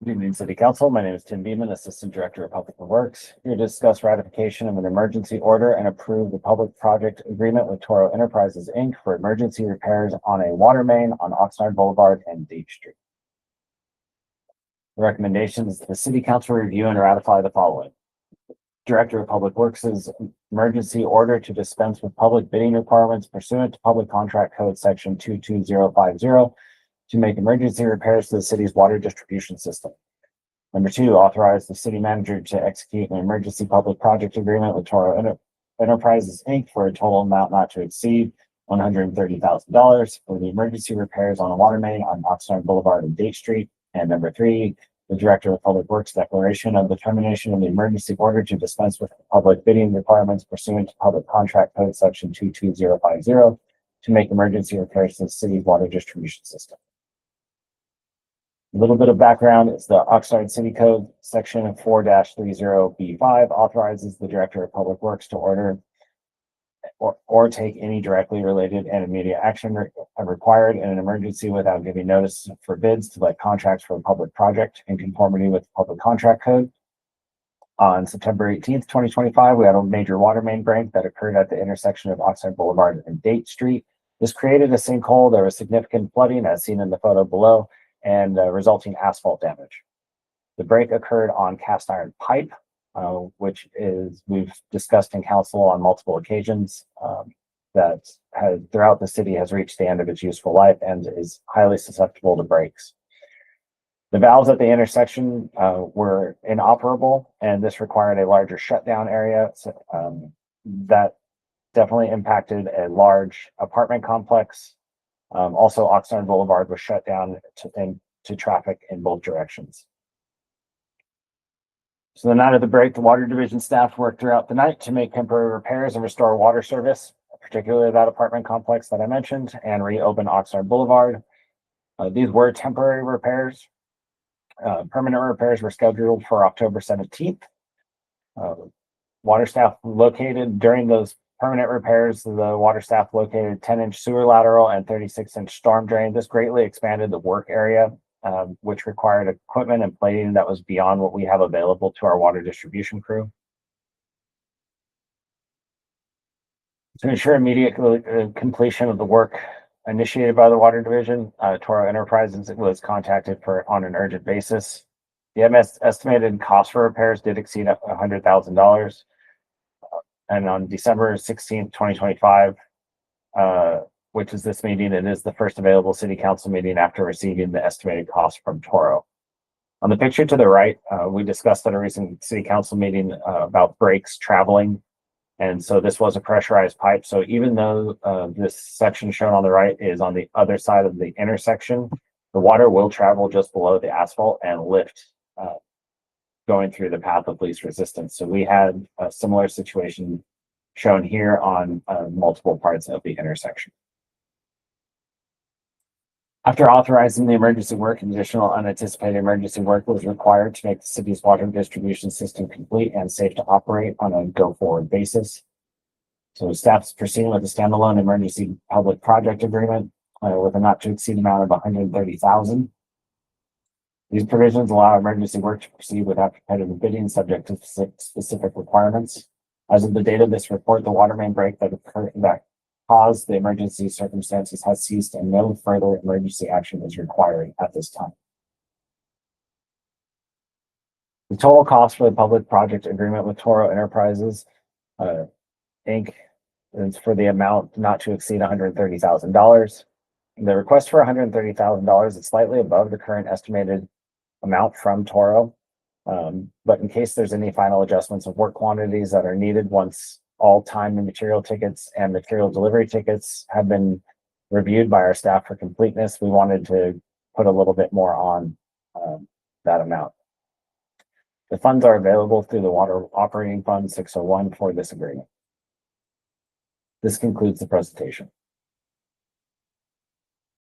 Good evening, City Council. My name is Tim Beeman, Assistant Director of Public Works. Here to discuss ratification of an emergency order and approve the public project agreement with Toro Enterprises, Inc. for emergency repairs on a water main on Oxnard Boulevard and Date Street. The recommendation is the City Council review and ratify the following. Director of Public Works' emergency order to dispense with public bidding requirements pursuant to Public Contract Code Section 22050 to make emergency repairs to the city's water distribution system. Number two, authorize the city manager to execute an emergency public project agreement with Toro Enterprises, Inc. for a total amount not to exceed $130,000 for the emergency repairs on a water main on Oxnard Boulevard and Date Street. And number three, the Director of Public Works declaration of the termination of the emergency order to dispense with public bidding requirements pursuant to Public Contract Code Section 22050 to make emergency repairs to the city's water distribution system. A little bit of background is the Oxnard City Code section 4-30B5 authorizes the Director of Public Works to order or take any directly related and immediate action required in an emergency without giving notice for bids to let contracts for a public project in conformity with the Public Contract Code. On September 18th, 2025, we had a major water main break that occurred at the intersection of Oxnard Boulevard and Date Street. This created a sinkhole. There was significant flooding as seen in the photo below, and resulting asphalt damage. The break occurred on cast iron pipe, which is we've discussed in council on multiple occasions, that has throughout the city has reached the end of its useful life and is highly susceptible to breaks. The valves at the intersection were inoperable, and this required a larger shutdown area. That definitely impacted a large apartment complex. Also, Oxnard Boulevard was shut down to traffic in both directions. So the night of the break, the water division staff worked throughout the night to make temporary repairs and restore water service, particularly that apartment complex that I mentioned, and reopen Oxnard Boulevard. These were temporary repairs. Permanent repairs were scheduled for October 17th. Water staff located during those permanent repairs, the water staff located 10-inch sewer lateral and 36-inch storm drain. This greatly expanded the work area, which required equipment and plating that was beyond what we have available to our water distribution crew. To ensure immediate completion of the work initiated by the water division, Toro Enterprises was contacted on an urgent basis. The estimated cost for repairs did exceed $100,000. And on December 16th, 2025, which is this meeting, it is the first available city council meeting after receiving the estimated cost from Toro. On the picture to the right, we discussed at a recent city council meeting about breaks traveling. And so this was a pressurized pipe. So even though this section shown on the right is on the other side of the intersection, the water will travel just below the asphalt and lift going through the path of least resistance. So we had a similar situation shown here on multiple parts of the intersection. After authorizing the emergency work, additional unanticipated emergency work was required to make the city's water distribution system complete and safe to operate on a go-forward basis. So staff is proceeding with a standalone emergency public project agreement with a not to exceed amount of $130,000. These provisions allow emergency work to proceed without competitive bidding, subject to specific requirements. As of the date of this report, the water main break that caused the emergency circumstances has ceased, and no further emergency action is required at this time. The total cost for the public project agreement with Toro Enterprises, Inc. is for the amount not to exceed $130,000. The request for $130,000 is slightly above the current estimated amount from Toro, but in case there's any final adjustments of work quantities that are needed once all time and material tickets and material delivery tickets have been reviewed by our staff for completeness, we wanted to put a little bit more on that amount. The funds are available through the Water Operating Fund 601 for this agreement. This concludes the presentation.